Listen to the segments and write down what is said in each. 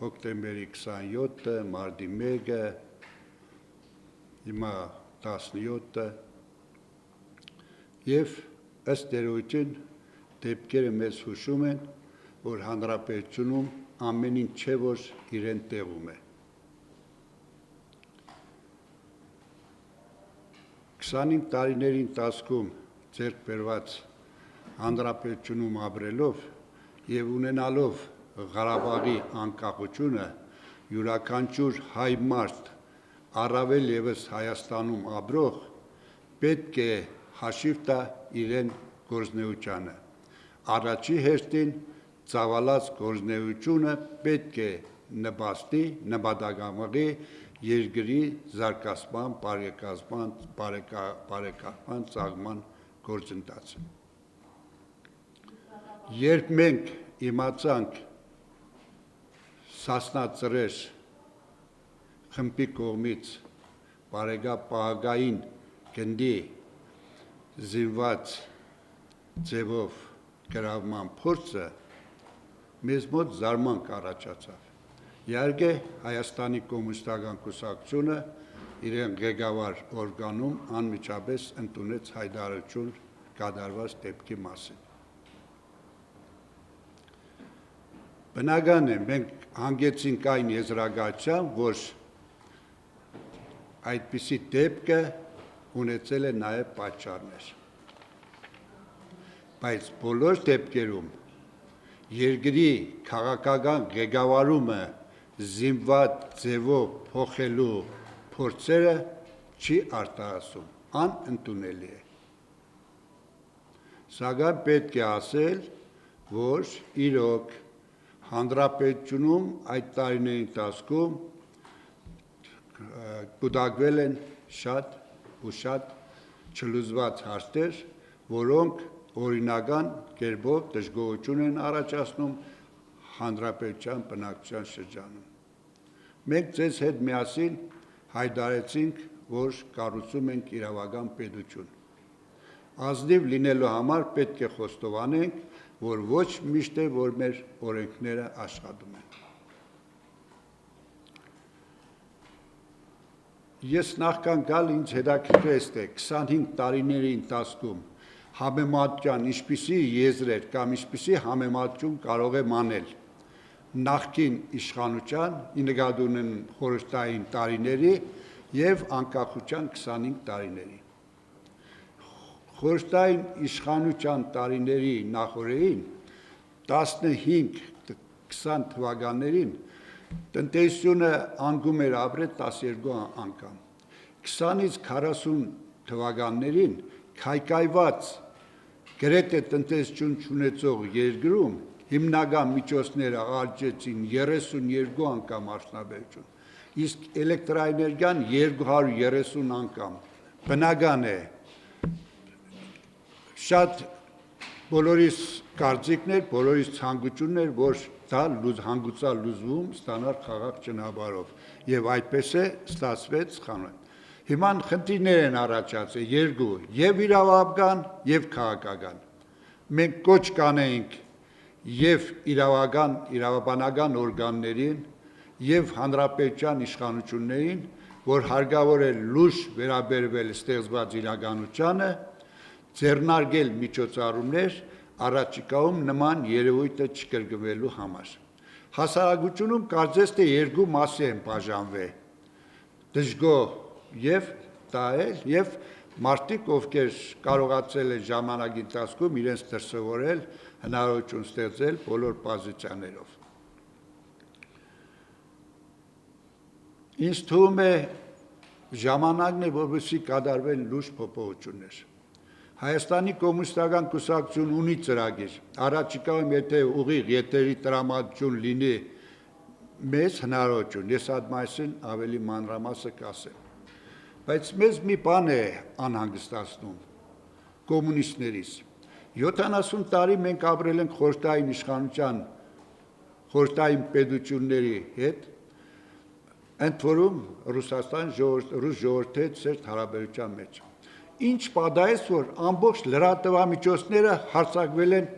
հոկտեմբերի 27-ը, մարտի 1-ը, հիմա 17-ը և ըստ երևույթին դեպքերը մեզ հուշում են, որ հանրապետությունում ամեն ինչ չէ, որ իրեն տեղում է։ 25 տարիների ընթացքում ձեռք բերված հանրապետությունում ապրելով և ունենալով Ղարաբաղի անկախությունը յուրաքանչյուր հայ մարդ առավել ևս Հայաստանում ապրող պետք է հաշիվ տա իրեն գործունեությանը։ Առաջի հերթին ծավալած գործունեությունը պետք է նպատակամղի երկրի զարգացման, բարեկարգման, ծաղկման գործընթացը։ Երբ մենք իմացանք Սասնա Ծռեր խմբի կողմից պահակային գնդի զինված ձևով գրավման փորձը, մեզ մոտ զարմանք առաջացավ։ Իհարկե, Հայաստանի կոմունիստական կուսակցությունը իրեն ղեկավար օրգանում անմիջապես ընդունեց հայտարարություն կատարված դեպքի մասին։ Բնական է, մենք հանգեցինք այն եզրակացության, որ այդպիսի դեպքը ունեցել է նաև պատճառներ։ Բայց բոլոր դեպքերում երկրի քաղաքական ղեկավարումը զինված ձևով փոխելու փորձերը չի արտահայտում, անընդունելի է։ Սակայն պետք է ասել, որ իրոք հանրապետությունում այդ տարիների ընթացքում կուտակվել են շատ ու շատ չլուծված հարցեր, որոնք օրինական կերպով դժգոհություն են առաջացնում հանրապետության բնակչության շրջանում։ Մենք ձեզ հետ միասին հայտարարեցինք, որ կառուցում ենք իրավական պետություն։ Ազնիվ լինելու համար պետք է խոստովանենք, որ ոչ միշտ է, որ մեր օրենքները աշխատում են։ Ես նախքան գալ ինձ հետաքրքրեց, թե 25 տարիների ընթացքում համեմատության ինչպիսի եզրեր կամ ինչպիսի համեմատություն կարող է անել նախկին իշխանության, ի նկատի ունեն խորհրդային տարիների և անկախության 25 տարիների։ Խորհրդային իշխանության տարիների նախօրեին 15-20 թվականներին տնտեսությունը անկում էր ապրել 12 անգամ։ 20-ից 40 թվականներին քայքայված գրեթե տնտեսություն չունեցող երկրում հիմնական միջոցները աճեցին 32 անգամ արդյունաբերություն, իսկ էլեկտրաէներգիան 230 անգամ։ Բնական է, շատ բոլորիս կարծիքներ, բոլորիս ցանկություններ, որ դա հանգուցալուծվում ստանալ խաղաղ ճանապարհով, եւ այդպես է ստացվեց խանութ։ Հիմա խնդիրներ են առաջացել երկու, եւ իրավաբան, եւ քաղաքական։ Մենք կոչ կանենք եւ իրավաբանական օրգաններին եւ հանրապետության իշխանություններին, որ հարկավոր է լուրջ վերաբերվել ստեղծված իրականությանը, ձեռնարկել միջոցառումներ առաջիկայում նման երևույթը չկրկնվելու համար։ Հասարակությունում կարծես թե երկու մասի են բաժանվել՝ դժգոհ եւ տահել եւ մարդիկ, ովքեր կարողացել են ժամանակի ընթացքում իրենց դրսևորել, հնարավորություն ստեղծել բոլոր պոզիցիաներով։ Ինձ թվում է ժամանակն է, որպեսզի կատարվեն լուրջ փոփոխություններ։ Հայաստանի կոմունիստական կուսակցություն ունի ծրագիր, առաջիկայում եթե ուղիղ եթերի տրամադրություն լինի մեզ հնարավորություն, ես այդ մասին ավելի մանրամասը կասեմ։ Բայց մեզ մի բան է անհանգստացնում կոմունիստներից։ 70 տարի մենք ապրել ենք խորհրդային իշխանության, խորհրդային պետությունների հետ, ընդ որում Ռուսաստան ռուս ժողովրդի հետ սերտ հարաբերության մեջ։ Ինչ պատահեց, որ ամբողջ լրատվամիջոցները հարձակվել են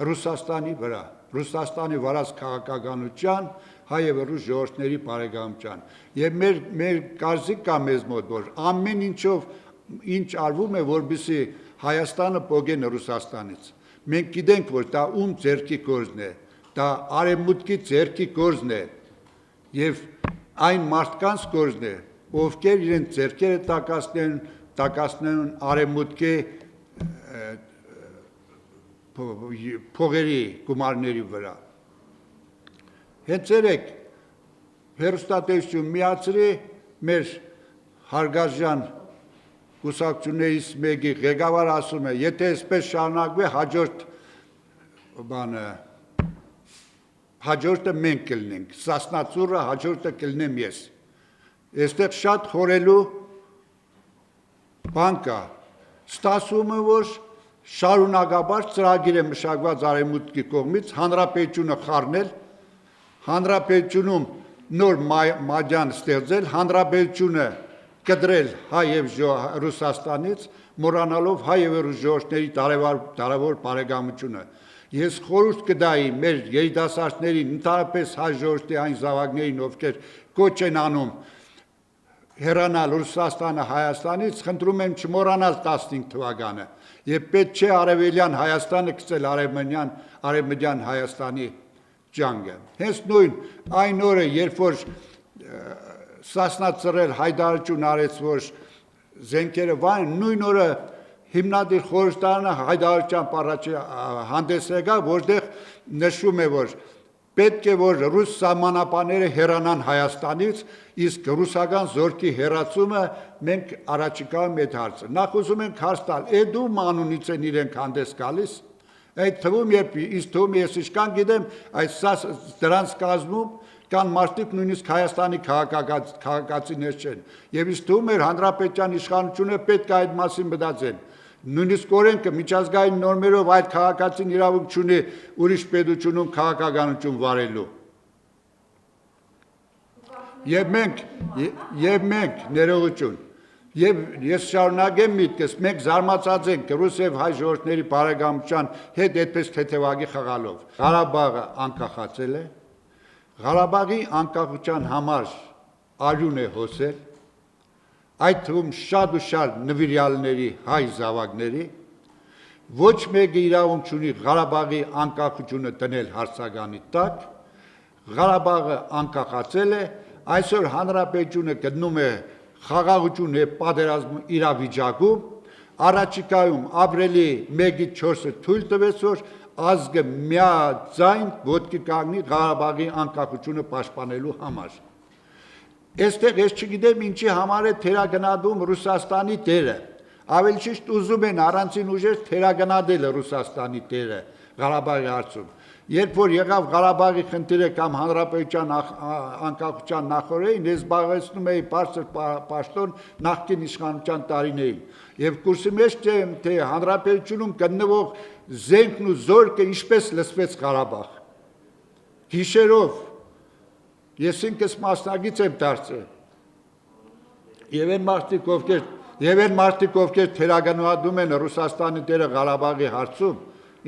Ռուսաստանի վրա, Ռուսաստանի վարած քաղաքականության, հայ եւ ռուս ժողովուրդների բարեկամության։ Եվ մեր կարծիք կա մեզ մոտ, որ ամեն ինչ արվում է, որպեսզի Հայաստանը պոկեն Ռուսաստանից։ Մենք գիտենք, որ դա ում ձեռքի գործն է, դա արևմուտքի ձեռքի գործն է եւ այն մարդկանց գործն է, ովքեր իրենց ձեռքերը տակասնեն արևմուտքի փողերի գումարների վրա։ Հենց երեք հեռուստատեսություն միացրի մեր հարգարժան կուսակցություններից մեկի ղեկավար ասում է, եթե այսպես շարունակվի հաջորդը մենք կլինենք, Սասնա ծուռը հաջորդը կլինեմ ես։ Այստեղ շատ խորելու բան կա, ստացվում է, որ շարունակաբար ծրագիր է մշակված արևմուտքի կողմից հանրապետությունը խառնել, հանրապետությունում նոր մադյան ստեղծել, հանրապետությունը կտրել հայ եւ Ռուսաստանից, մոռանալով հայ եւ ռուս ժողովուրդների տարեվոր բարեկամությունը։ Ես խորհուրդ կտայի մեր երիտասարդներին, ընդհանրապես հայ ժողովրդի այն զավակներին, ովքեր կոչ են անում հեռանալ Ռուսաստանը Հայաստանից, խնդրում եմ չմոռանալ 15 թվականը եւ պետք չէ արևելյան Հայաստանը գցել արևմտյան Հայաստանի ջանգը։ Հենց նույն այն օրը, երբ որ Սասնա ծռեր հայտարարություն արեց, որ զենքերը վան, նույն օրը հիմնադիր խորհրդարանը հայտարարությամբ առաջ հանդես եկավ, որտեղ նշվում է, որ պետք է որ ռուս սահմանապանները հեռանան Հայաստանից, իսկ ռուսական զորքի հեռացումը մենք առաջիկայում այդ հարցը։ Նախ ուզում ենք հարց տալ, ում անունից են իրենք հանդես գալիս։ Այդ թվում երբ ինձ թվում ես ինչքան գիտեմ, այս դրանց կազմում կան մարդիկ նույնիսկ Հայաստանի քաղաքացիներ չեն։ Եվ ինձ թվում էր հանրապետության իշխանությունը պետք է այդ մասին մտածեն։ Նույնիսկ օրենքը միջազգային նորմերով այդ քաղաքացին իրավունք չունի ուրիշ պետությունում քաղաքականություն վարելու։ Եվ մենք ներողություն։ Եվ ես շարունակեմ միտքս, մենք զարմացած ենք ռուս եւ հայ ժողովուրդների բարեկամության հետ այդպես թեթևակի խաղալով։ Ղարաբաղը անկախացել է, Ղարաբաղի անկախության համար արյուն է հոսել, այդ թվում շատ ու շատ նվիրյալների հայ զավակների, ոչ մեկը իրավունք չունի Ղարաբաղի անկախությունը դնել հարցականի տակ, Ղարաբաղը անկախացել է, այսօր հանրապետությունը գտնում է խաղաղություն է պատերազմ իրավիճակում, առաջիկայում ապրիլի 1-ից 4-ը թույլ տվեց, որ ազգը միաձայն ոտքի կանգնի Ղարաբաղի անկախությունը պաշտպանելու համար։ Այստեղ ես չգիտեմ ինչի համար է թերագնահատում Ռուսաստանի դերը, ավելի ճիշտ ուզում են առանցին ուժեր թերագնահատել Ռուսաստանի դերը Ղարաբաղի հարցում։ Երբ որ եղավ Ղարաբաղի խնդիրը կամ հանրապետության անկախության նախօրեին, ես զբաղեցնում էի բարձր պաշտոն նախկին իշխանության տարիներին եւ կուրսի մեջ թե հանրապետությունում գտնվող զենքն ու զորքը ինչպես լսվեց Ղարաբաղ։ Գիշերով ես ինքս մասնագիծ եմ դարձել եւ այն մարդիկ, ովքեր թերագնահատում են Ռուսաստանի դերը Ղարաբաղի հարցում,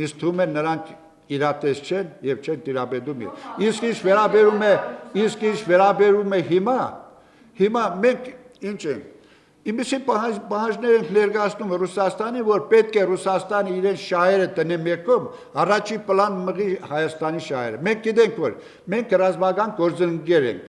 ինձ թվում է նրանք իրատես չեն եւ չեն տիրապետում։ Իսկ ինչ վերաբերում է հիմա մենք ինչ ենք։ Իմիսի պահանջներ ենք ներկայացնում Ռուսաստանի, որ պետք է Ռուսաստանը իրեն շահերը տնի մեկում, առաջի պլան մղի Հայաստանի շահերը։ Մենք գիտենք, որ մենք ռազմական գործընկեր ենք,